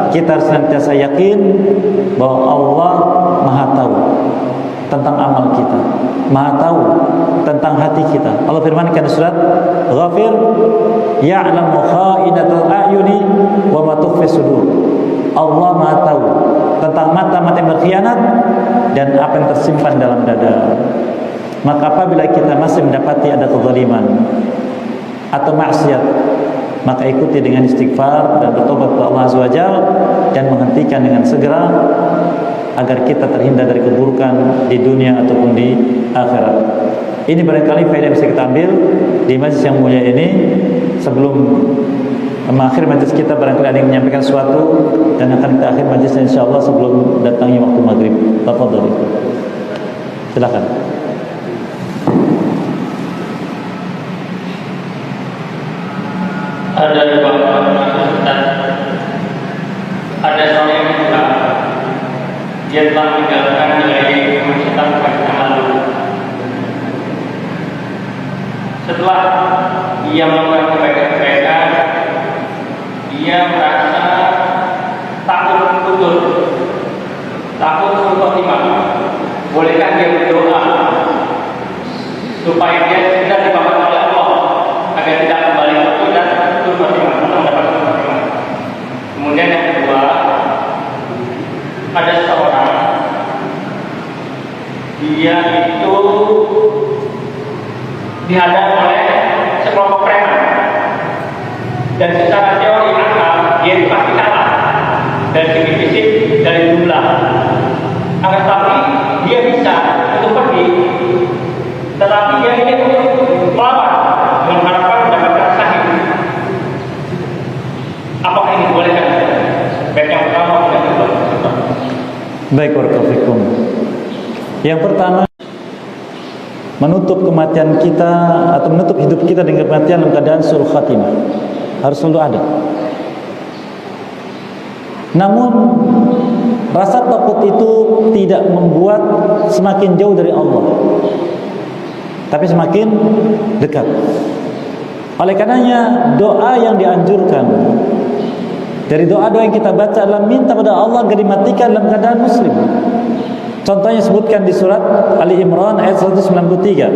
kita harus senantiasa yakin bahwa Allah Maha tahu tentang amal kita, Maha tahu tentang hati kita. Allah firmankan di surat Ghafir, ya'lamu kha'inatal a'yuni wa ma tukhfi sudur. Allah Maha tahu tentang mata-mata yang berkhianat dan apa yang tersimpan dalam dada. Maka apabila kita masih mendapati ada kezaliman atau maksiat, maka ikuti dengan istighfar dan bertobat kepada Allah Azza wa Jalla dan menghentikan dengan segera agar kita terhindar dari keburukan di dunia ataupun di akhirat. Ini barangkali faedah yang bisa kita ambil di majlis yang mulia ini. Sebelum mengakhiri majlis kita, barangkali ada yang menyampaikan sesuatu, dan akan kita akhir majlisnya insyaallah sebelum datangnya waktu maghrib. Tafadhol. Silakan. Ada ada seorang yang juga dia telah meninggalkan dari kemaksiatan pada lalu. Setelah dia melakukan kebaikan-kebaikan, dia merasa takut putus, takut khotimah. Bolehkah dia berdoa supaya dia tidak dibawa oleh Allah agar tidak kembali putus dan khotimah atau mendapat khotimah? Kemudian yang kedua, ada seorang dia itu dihadap oleh sekelompok preman, dan secara teori akal dia itu pasti kalah dari segi fisik, dari jumlah. Akan tetapi dia bisa untuk pergi, tetapi dia ingin melawan dengan harapan mendapatkan sahih. Apakah ini bolehkan? Baik yang pertama dan yang kedua. Baik, barakallahu fikum. Yang pertama, menutup kematian kita atau menutup hidup kita dengan kematian dalam keadaan su'ul khatimah harus selalu ada. Namun rasa takut itu tidak membuat semakin jauh dari Allah, tapi semakin dekat. Oleh karenanya doa yang dianjurkan dari doa-doa yang kita baca adalah minta pada Allah agar dimatikan dalam keadaan muslim. Contohnya sebutkan di surat Ali Imran ayat 193.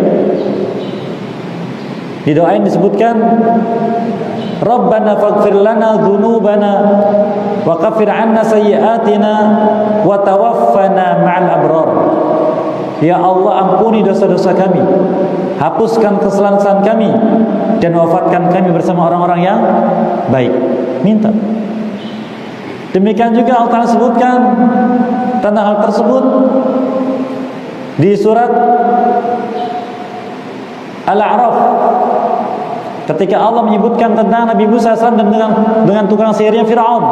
Di doa ini disebutkan, Rabbana faghfir lana dzunubana wa kaffir 'anna sayyi'atina wa tawaffana ma'al abrar. Ya Allah, ampuni dosa-dosa kami, hapuskan kesalahan kami, dan wafatkan kami bersama orang-orang yang baik. Minta. Demikian juga Allah Ta'ala sebutkan tentang hal tersebut di surat Al-A'raf, ketika Allah menyebutkan tentang Nabi Musa SAW dan dengan tukang sihirnya Fir'aun.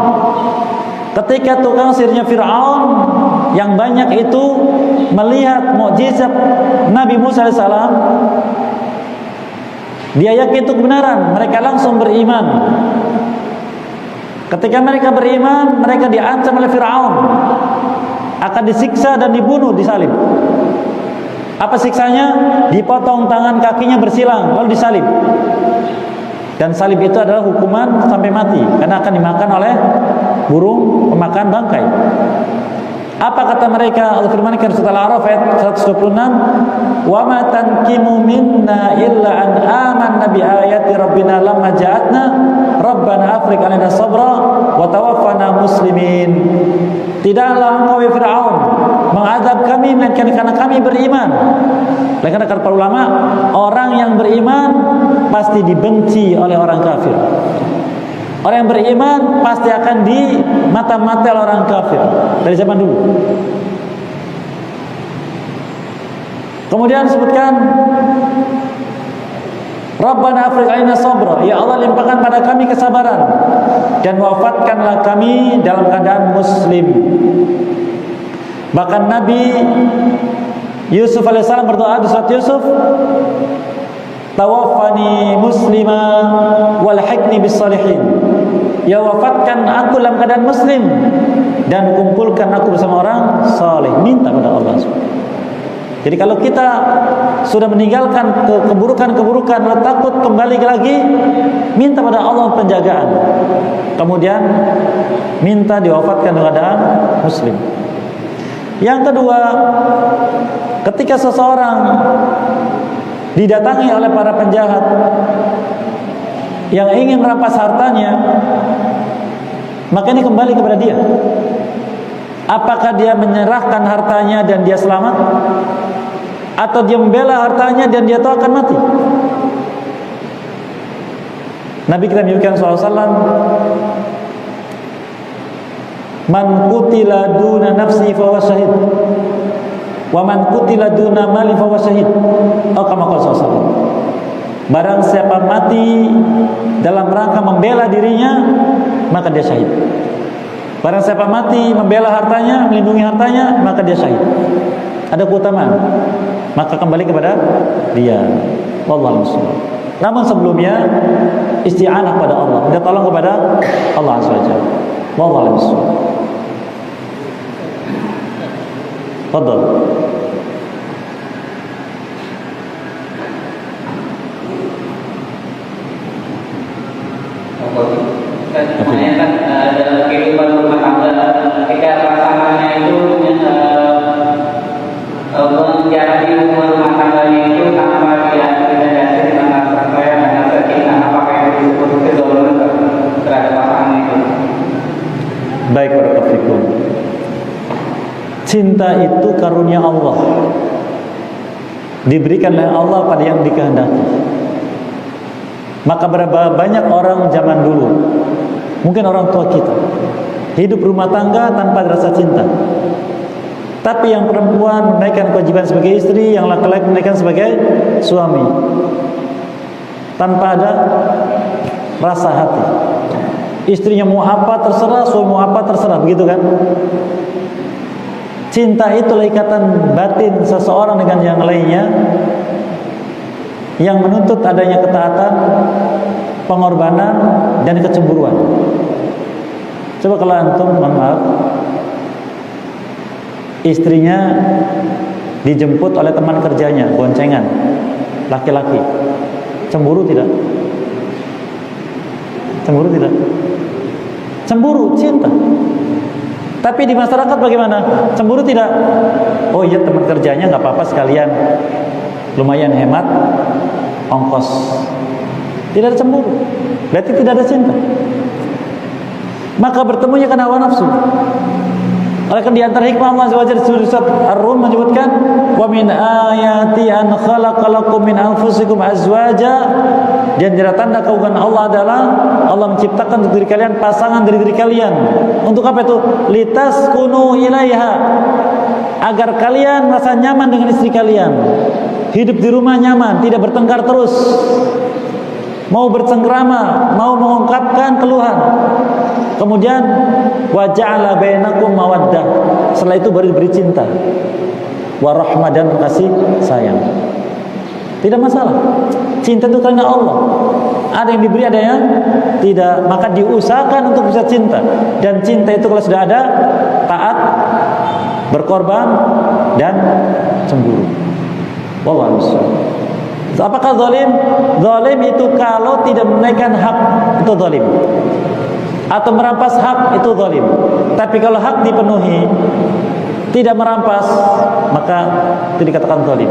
Ketika tukang sihirnya Fir'aun yang banyak itu melihat mukjizat Nabi Musa SAW, dia yakin itu kebenaran, mereka langsung beriman. Ketika mereka beriman, mereka diancam oleh Fir'aun akan disiksa dan dibunuh, disalib. Apa siksanya? Dipotong tangan kakinya bersilang, lalu disalib. Dan salib itu adalah hukuman sampai mati, karena akan dimakan oleh burung pemakan bangkai. Apa kata mereka? Allah firmankan surat Al-A'raf ayat 126, "Wa ma tanqimu minna illa an amanna bi ayati rabbina lamma ja'atna rabbana afriq 'alaina sabra wa tawaffana muslimin." Tidaklah engkau ya Fir'aun mengadab kami melainkan karena kami beriman. Karena kata para ulama, orang yang beriman pasti dibenci oleh orang kafir. Orang yang beriman pasti akan dimata-mata oleh orang kafir dari zaman dulu. Kemudian disebutkan, Rabbana afriq 'alaina sabra, ya Allah limpahkan pada kami kesabaran dan wafatkanlah kami dalam keadaan muslim. Bahkan Nabi Yusuf alaihissalam berdoa di surat Yusuf, tawaffani muslima walhiqni bis salihin. Ya wafatkan aku dalam keadaan muslim dan kumpulkan aku bersama orang saleh. Minta pada Allah. Jadi kalau kita sudah meninggalkan keburukan-keburukan, lalu takut kembali lagi, minta pada Allah penjagaan. Kemudian minta diwafatkan dalam keadaan muslim. Yang kedua, ketika seseorang didatangi oleh para penjahat yang ingin merampas hartanya, maka ini kembali kepada dia. Apakah dia menyerahkan hartanya dan dia selamat, atau dia membela hartanya dan dia tahu akan mati? Nabi kita menyebutkan SAW, man qutila duna nafsi fahuwa syahid. Wa man qutila duna mali fa huwa syahid. Oh, kama qala sallallahu. Barang siapa mati dalam rangka membela dirinya, maka dia syahid. Barang siapa mati membela hartanya, melindungi hartanya, maka dia syahid. Ada keutamaan, maka kembali kepada dia. Wallahu a'lam. Namun sebelumnya isti'anah pada Allah, minta tolong kepada Allah Azza wa Jalla. Wallahu a'lam. Fadhal. Menanyakan dalam kehidupan rumah tangga ketika pasangannya itu menjalani hubungan rumah tangganya itu tanpa dilandasi dengan rasa sayang dan rasa cinta, apakah itu disebut kezaliman terhadap pasangan itu? Baik, barakallahu fikum. Cinta itu karunia Allah, diberikan oleh Allah pada yang dikehendaki. Maka berapa banyak orang zaman dulu, mungkin orang tua kita, hidup rumah tangga tanpa rasa cinta. Tapi yang perempuan menaikkan kewajiban sebagai istri, yang laki-laki menaikkan sebagai suami, tanpa ada rasa hati. Istrinya mau apa terserah, suami mau apa terserah, begitu kan? Cinta itulah ikatan batin seseorang dengan yang lainnya, yang menuntut adanya ketaatan, pengorbanan, dan kecemburuan. Coba kalau antum, mohon maaf, istrinya dijemput oleh teman kerjanya, boncengan, laki-laki, cemburu tidak? Cemburu tidak? Cemburu, cinta. Tapi di masyarakat bagaimana? Cemburu tidak? Oh iya, teman kerjanya nggak apa-apa, sekalian lumayan hemat ongkos. Tidak ada cemburu, berarti tidak ada cinta. Maka bertemunya karena hawa nafsu. Oleh karena di antara hikmah Allah Azza wa Jalla, surat Ar-Rum menyebutkan, wa min ayati an khalaqalakum min anfusikum azwaja. Di antara tanda keagungan Allah adalah Allah menciptakan untuk diri kalian pasangan dari diri kalian. Untuk apa itu? Litaskunu ilaiha, agar kalian merasa nyaman dengan istri kalian. Hidup di rumah nyaman, tidak bertengkar terus. Mau bercengkrama, mau mengungkapkan keluhan. Kemudian wa ja'ala bainakum mawaddah. Setelah itu baru diberi cinta. Wa rahmah, dan kasih sayang. Tidak masalah. Cinta itu karena Allah. Ada yang diberi, ada yang tidak. Maka diusahakan untuk bisa cinta. Dan cinta itu kalau sudah ada, taat, berkorban, dan cemburu. Wallahu a'lam. Apakah zalim? Zalim itu kalau tidak menaikkan hak, itu zalim. Atau merampas hak, itu zalim. Tapi kalau hak dipenuhi, tidak merampas, maka itu dikatakan zalim.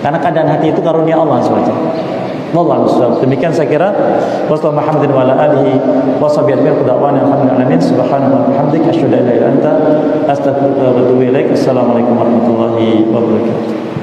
Karena keadaan hati itu karunia Allah SWT. Wallahu a'lam. Demikian saya kira. Wassalamu Muhammadin wa ala alihi wa sahbihi ajma'in. Qada'wana alhamdulillah alamin. Subhanallahi wa bihamdihi asyhadu an la ilaha illa anta astaghfiruka wa atubu ilaik. Assalamualaikum warahmatullahi wabarakatuh.